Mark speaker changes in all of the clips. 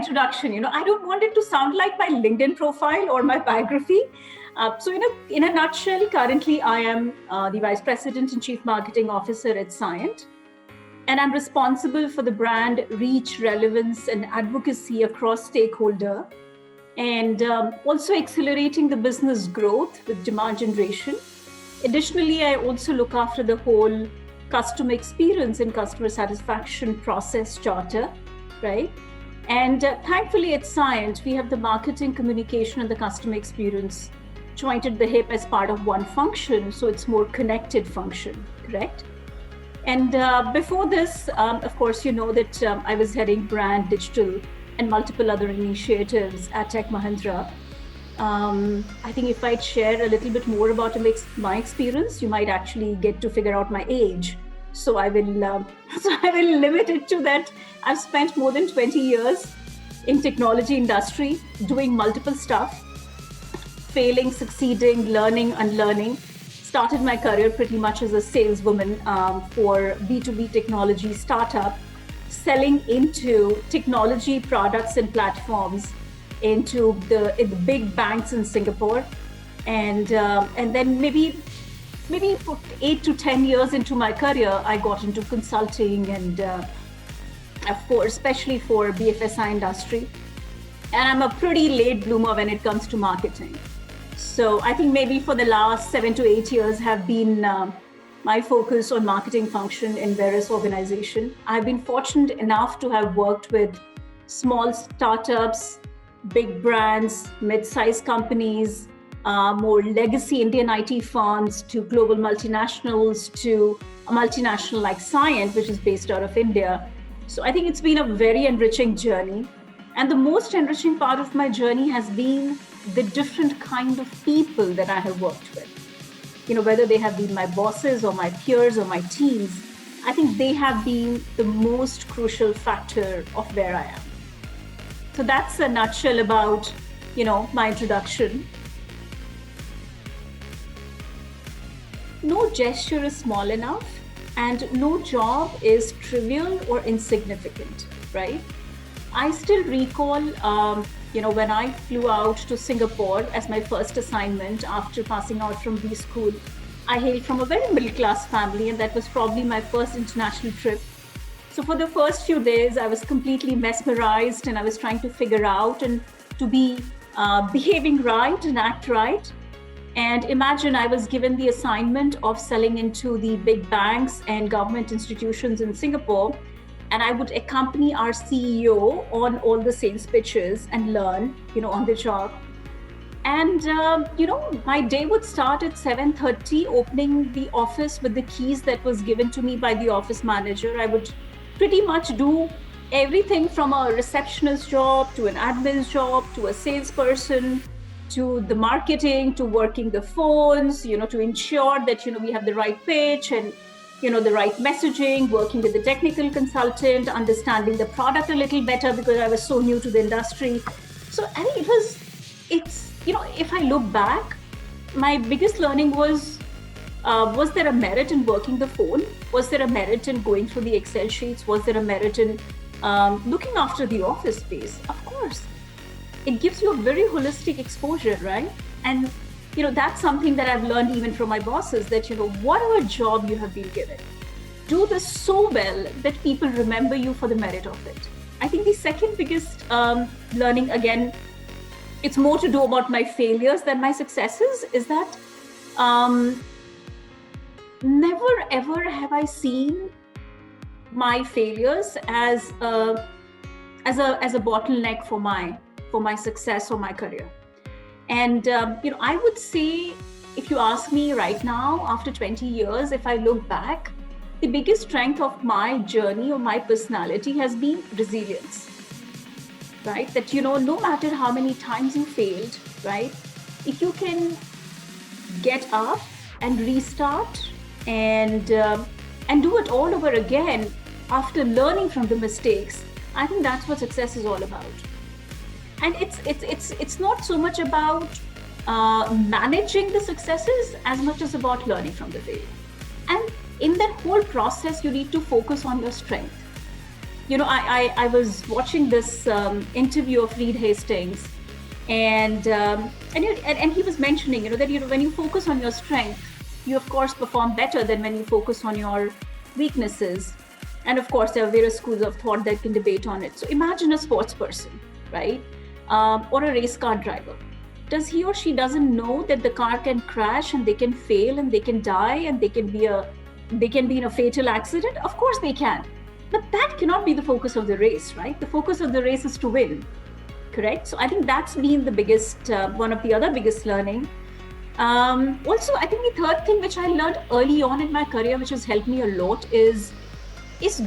Speaker 1: introduction. I don't want it to sound like my LinkedIn profile or my biography. So in a nutshell, currently I am the Vice President and Chief Marketing Officer at CYIENT. And I'm responsible for the brand reach, relevance, and advocacy across stakeholder, and also accelerating the business growth with demand generation. Additionally, I also look after the whole customer experience and customer satisfaction process charter, right? And thankfully at CYIENT, we have the marketing, communication, and the customer experience joined at the hip as part of one function, so it's more connected function, correct? And before this, of course, you know that I was heading brand, digital, and multiple other initiatives at Tech Mahindra. I think if I'd share a little bit more about my experience, you might actually get to figure out my age. So I will limit it to that. I've spent more than 20 years in technology industry, doing multiple stuff, failing, succeeding, learning, unlearning. Started my career pretty much as a saleswoman for B2B technology startup, selling into technology products and platforms into the big banks in Singapore, and then maybe for 8 to 10 years into my career, I got into consulting and especially for BFSI industry. And I'm a pretty late bloomer when it comes to marketing. So I think maybe for the last 7 to 8 years have been my focus on marketing function in various organizations. I've been fortunate enough to have worked with small startups, big brands, mid-sized companies, more legacy Indian IT firms, to global multinationals, to a multinational like CYIENT, which is based out of India. So I think it's been a very enriching journey. And the most enriching part of my journey has been the different kind of people that I have worked with. Whether they have been my bosses or my peers or my teams, I think they have been the most crucial factor of where I am. So that's a nutshell about, my introduction. No gesture is small enough and no job is trivial or insignificant, right? I still recall, when I flew out to Singapore as my first assignment after passing out from B school. I hail from a very middle-class family, and that was probably my first international trip. So for the first few days, I was completely mesmerized, and I was trying to figure out and to be behaving right and act right. And imagine I was given the assignment of selling into the big banks and government institutions in Singapore. And I would accompany our CEO on all the sales pitches and learn, on the job. And, my day would start at 7:30, opening the office with the keys that was given to me by the office manager. I would pretty much do everything from a receptionist job to an admin job to a salesperson to the marketing to working the phones, to ensure that, we have the right pitch and the right messaging, working with the technical consultant, understanding the product a little better because I was so new to the industry. So I think if I look back, my biggest learning was there a merit in working the phone? Was there a merit in going through the Excel sheets? Was there a merit in looking after the office space? Of course. It gives you a very holistic exposure, right? And that's something that I've learned even from my bosses, that, whatever job you have been given, do this so well that people remember you for the merit of it. I think the second biggest learning, again, it's more to do about my failures than my successes, is that never ever have I seen my failures as a bottleneck for my success or my career. And, I would say, if you ask me right now, after 20 years, if I look back, the biggest strength of my journey or my personality has been resilience, right? That, no matter how many times you failed, right? If you can get up and restart and do it all over again after learning from the mistakes, I think that's what success is all about. And it's not so much about managing the successes as much as about learning from the failure. And in that whole process, you need to focus on your strength. I was watching this interview of Reed Hastings, and he was mentioning, that when you focus on your strength, you of course perform better than when you focus on your weaknesses. And of course, there are various schools of thought that can debate on it. So imagine a sports person, right, or a race car driver. Does he or she doesn't know that the car can crash and they can fail and they can die and they can be in a fatal accident? Of course they can. But that cannot be the focus of the race, right? The focus of the race is to win, correct? So I think that's been the biggest, one of the other biggest learning. Also, I think the third thing which I learned early on in my career, which has helped me a lot, is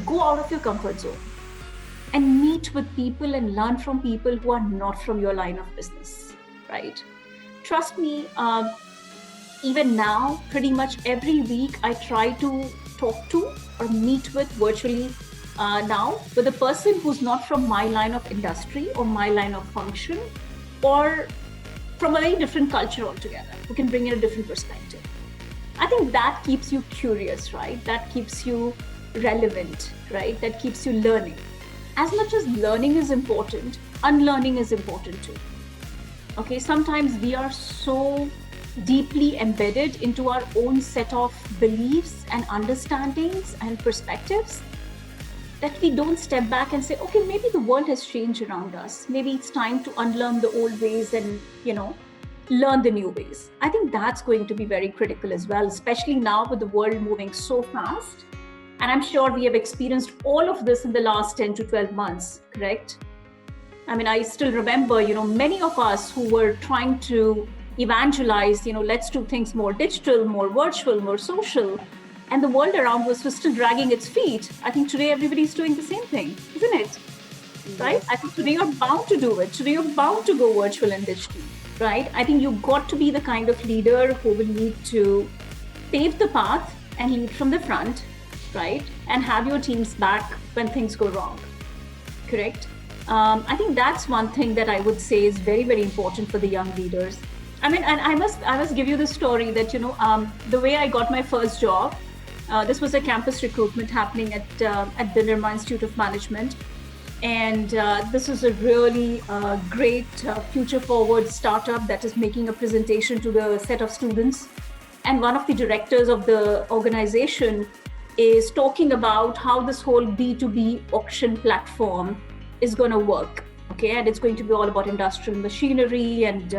Speaker 1: go out of your comfort zone and meet with people and learn from people who are not from your line of business, right? Trust me, even now, pretty much every week, I try to talk to or meet with virtually now with a person who's not from my line of industry or my line of function, or from a very different culture altogether, who can bring in a different perspective. I think that keeps you curious, right? That keeps you relevant, right? That keeps you learning. As much as learning is important, unlearning is important too. Okay, sometimes we are so deeply embedded into our own set of beliefs and understandings and perspectives that we don't step back and say, okay, maybe the world has changed around us. Maybe it's time to unlearn the old ways and, learn the new ways. I think that's going to be very critical as well, especially now with the world moving so fast. And I'm sure we have experienced all of this in the last 10 to 12 months, correct? I mean, I still remember, many of us who were trying to evangelize, let's do things more digital, more virtual, more social. And the world around us was still dragging its feet. I think today everybody's doing the same thing, isn't it? Right? I think today you're bound to do it. Today you're bound to go virtual and digital, right? I think you've got to be the kind of leader who will need to pave the path and lead from the front, right? And have your teams back when things go wrong, correct? I think that's one thing that I would say is very, very important for the young leaders. I mean, and I must give you the story that, the way I got my first job, this was a campus recruitment happening at the Nirma Institute of Management. And this is a really great future-forward startup that is making a presentation to the set of students. And one of the directors of the organization is talking about how this whole B2B auction platform is going to work. Okay, and it's going to be all about industrial machinery and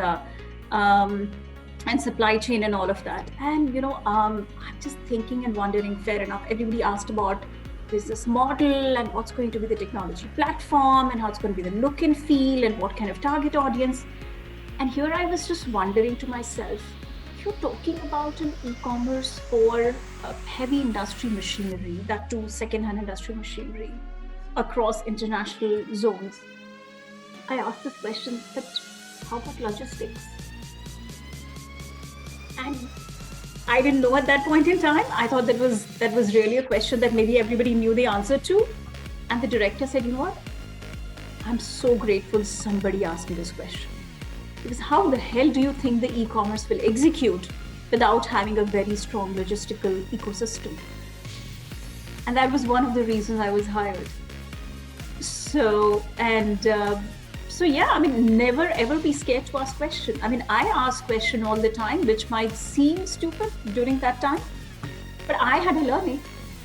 Speaker 1: supply chain and all of that. And I'm just thinking and wondering, fair enough, everybody asked about business model and what's going to be the technology platform and how it's going to be the look and feel and what kind of target audience. And here I was just wondering to myself, if you're talking about an e-commerce for heavy industry machinery, that too second-hand industrial machinery across international zones, I asked this question, but how about logistics? And I didn't know at that point in time. I thought that was really a question that maybe everybody knew the answer to. And the director said, you know what? I'm so grateful somebody asked me this question. Because how the hell do you think the e-commerce will execute without having a very strong logistical ecosystem? And that was one of the reasons I was hired. So yeah, I mean, never ever be scared to ask questions. I mean, I ask questions all the time, which might seem stupid during that time, but I had a learning.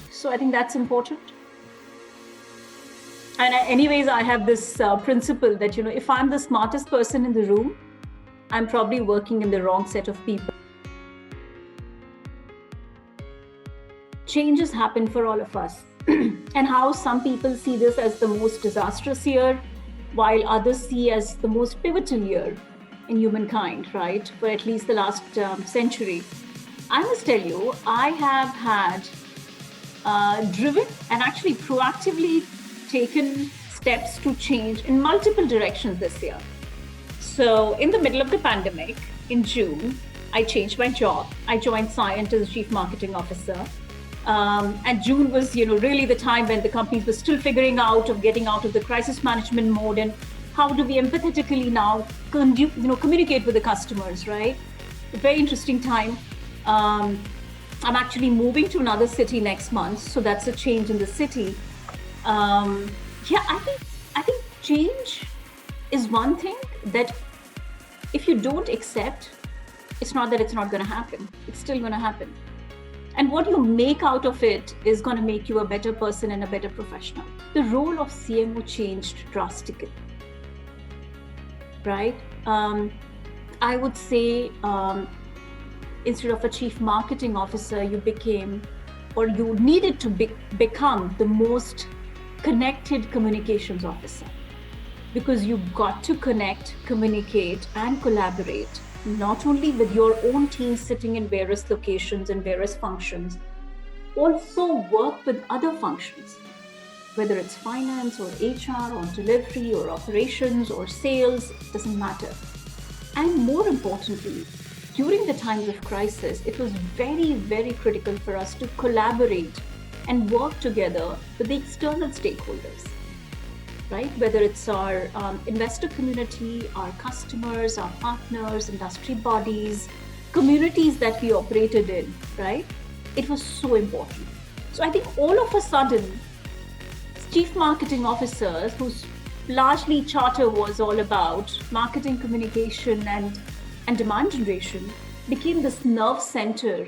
Speaker 1: So I think that's important. And anyways, I have this principle that, if I'm the smartest person in the room, I'm probably working in the wrong set of people. Changes happen for all of us. And how some people see this as the most disastrous year, while others see as the most pivotal year in humankind, right? For at least the last century. I must tell you, I have had driven and actually proactively taken steps to change in multiple directions this year. So in the middle of the pandemic, in June, I changed my job. I joined CYIENT as Chief Marketing Officer. And June was, really the time when the companies were still figuring out of getting out of the crisis management mode and how do we empathetically now, communicate with the customers, right? A very interesting time. I'm actually moving to another city next month, so that's a change in the city. Yeah, I think change is one thing that if you don't accept, it's not that it's not going to happen. It's still going to happen. And what you make out of it is going to make you a better person and a better professional. The role of CMO changed drastically, right? I would say instead of a chief marketing officer, you became, or you needed to become the most connected communications officer, because you got to connect, communicate, and collaborate, not only with your own team sitting in various locations and various functions, also work with other functions, whether it's finance or HR or delivery or operations or sales, it doesn't matter. And more importantly, during the times of crisis, it was very, very critical for us to collaborate and work together with the external stakeholders, right? Whether it's our investor community, our customers, our partners, industry bodies, communities that we operated in, right? It was so important. So I think all of a sudden, chief marketing officers whose largely charter was all about marketing communication and demand generation became this nerve center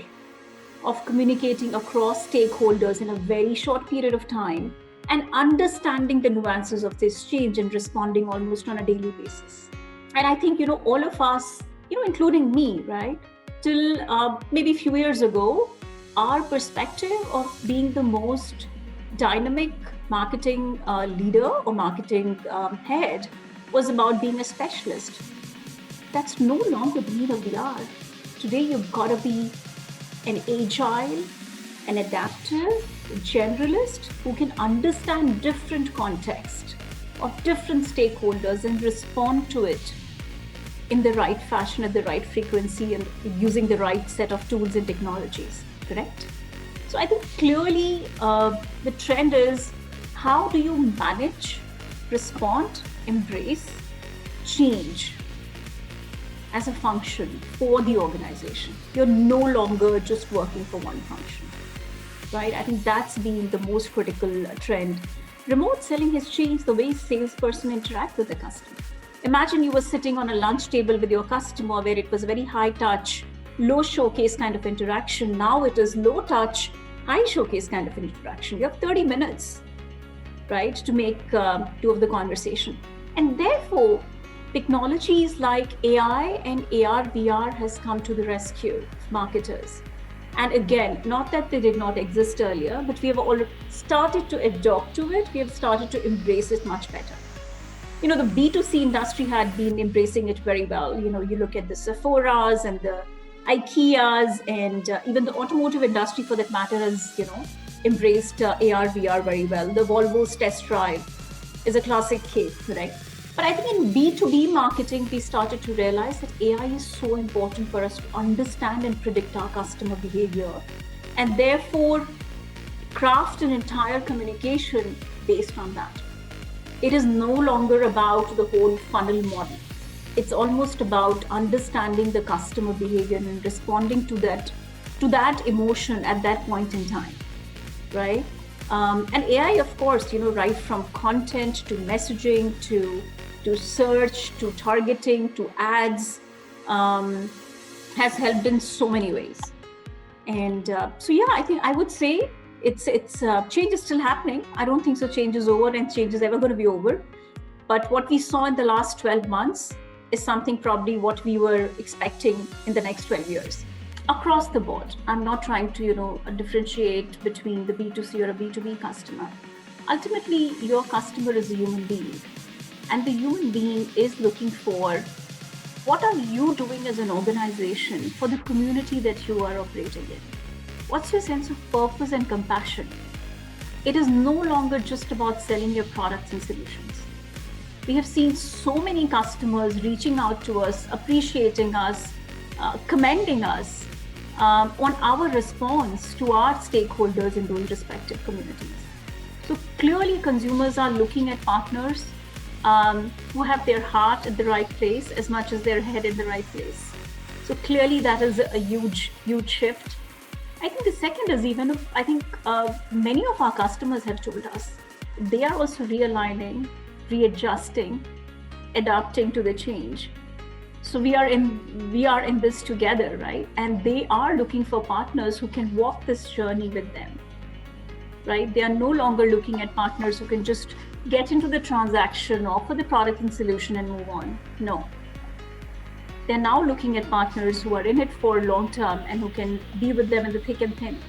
Speaker 1: of communicating across stakeholders in a very short period of time and understanding the nuances of this change and responding almost on a daily basis. And I think, all of us, including me, right, till maybe a few years ago, our perspective of being the most dynamic marketing leader or marketing head was about being a specialist. That's no longer the need of the hour. Today, you've got to be an agile, an adaptive, generalist who can understand different context of different stakeholders and respond to it in the right fashion, at the right frequency, and using the right set of tools and technologies, correct? So I think clearly the trend is, how do you manage, respond, embrace change as a function for the organization? You're no longer just working for one function, right? I think that's been the most critical trend. Remote selling has changed the way salesperson interact with the customer. Imagine you were sitting on a lunch table with your customer where it was very high touch, low showcase kind of interaction. Now it is low touch, high showcase kind of interaction. You have 30 minutes, right, to make two of the conversation. And therefore, technologies like AI and AR, VR has come to the rescue of marketers. And again, not that they did not exist earlier, but we have already started to adopt to it. We have started to embrace it much better. The B2C industry had been embracing it very well. You look at the Sephoras and the IKEAs, and even the automotive industry for that matter has, embraced AR, VR very well. The Volvo's test drive is a classic case, right? But I think in B2B marketing, we started to realize that AI is so important for us to understand and predict our customer behavior, and therefore craft an entire communication based on that. It is no longer about the whole funnel model. It's almost about understanding the customer behavior and responding to that emotion at that point in time, right? And AI, of course, right from content to messaging to search to targeting to ads, has helped in so many ways. And so, yeah, I think I would say it's change is still happening. I don't think so change is over and change is ever going to be over. But what we saw in the last 12 months is something probably what we were expecting in the next 12 years. Across the board. I'm not trying to, differentiate between the B2C or a B2B customer. Ultimately, your customer is a human being. And the human being is looking for, what are you doing as an organization for the community that you are operating in? What's your sense of purpose and compassion? It is no longer just about selling your products and solutions. We have seen so many customers reaching out to us, appreciating us, commending us on our response to our stakeholders in those respective communities. So clearly consumers are looking at partners who have their heart at the right place as much as their head in the right place. So clearly that is a huge, huge shift. I think the second is many of our customers have told us they are also realigning, readjusting, adapting to the change. So we are in this together, right? And they are looking for partners who can walk this journey with them, right? They are no longer looking at partners who can just get into the transaction, offer the product and solution and move on. No. They're now looking at partners who are in it for long term and who can be with them in the thick and thin.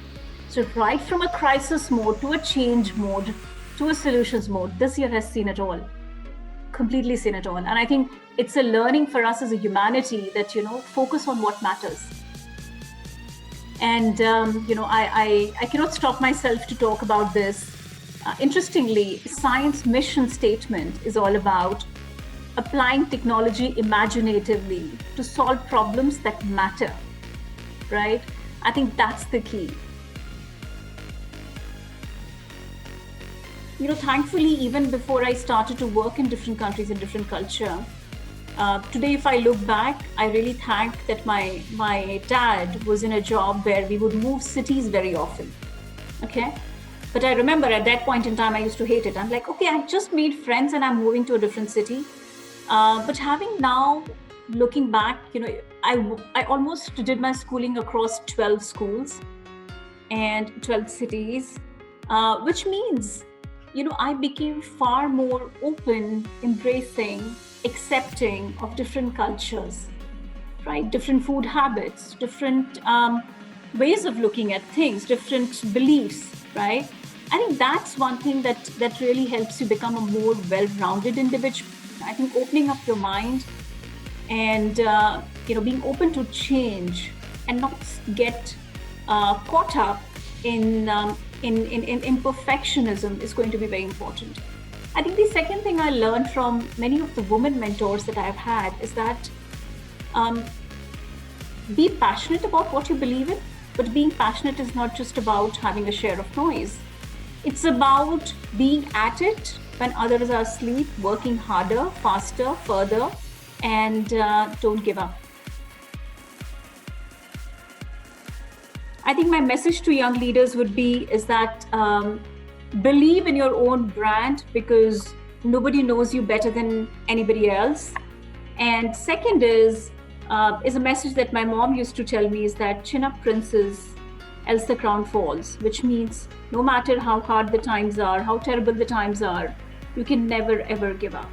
Speaker 1: So right from a crisis mode to a change mode to a solutions mode, this year has seen it all. Completely seen it all. And I think it's a learning for us as a humanity that, focus on what matters. And, I cannot stop myself to talk about this. Interestingly, science mission statement is all about applying technology imaginatively to solve problems that matter, right? I think that's the key. Thankfully, even before I started to work in different countries and different culture, today, if I look back, I really thank that my dad was in a job where we would move cities very often, okay? But I remember at that point in time, I used to hate it. I'm like, okay, I just made friends and I'm moving to a different city. But having now, looking back, I almost did my schooling across 12 schools and 12 cities, which means, I became far more open, embracing, accepting of different cultures, right? Different food habits, different ways of looking at things, different beliefs, right? I think that's one thing that really helps you become a more well-rounded individual. I think opening up your mind and being open to change and not get caught up in imperfectionism is going to be very important. I think the second thing I learned from many of the women mentors that I've had is that be passionate about what you believe in, but being passionate is not just about having a share of noise. It's about being at it when others are asleep, working harder, faster, further, and don't give up. I think my message to young leaders would be is that believe in your own brand because nobody knows you better than anybody else. And second is a message that my mom used to tell me is that chin up princes, else the crown falls, which means no matter how hard the times are, how terrible the times are, you can never ever give up.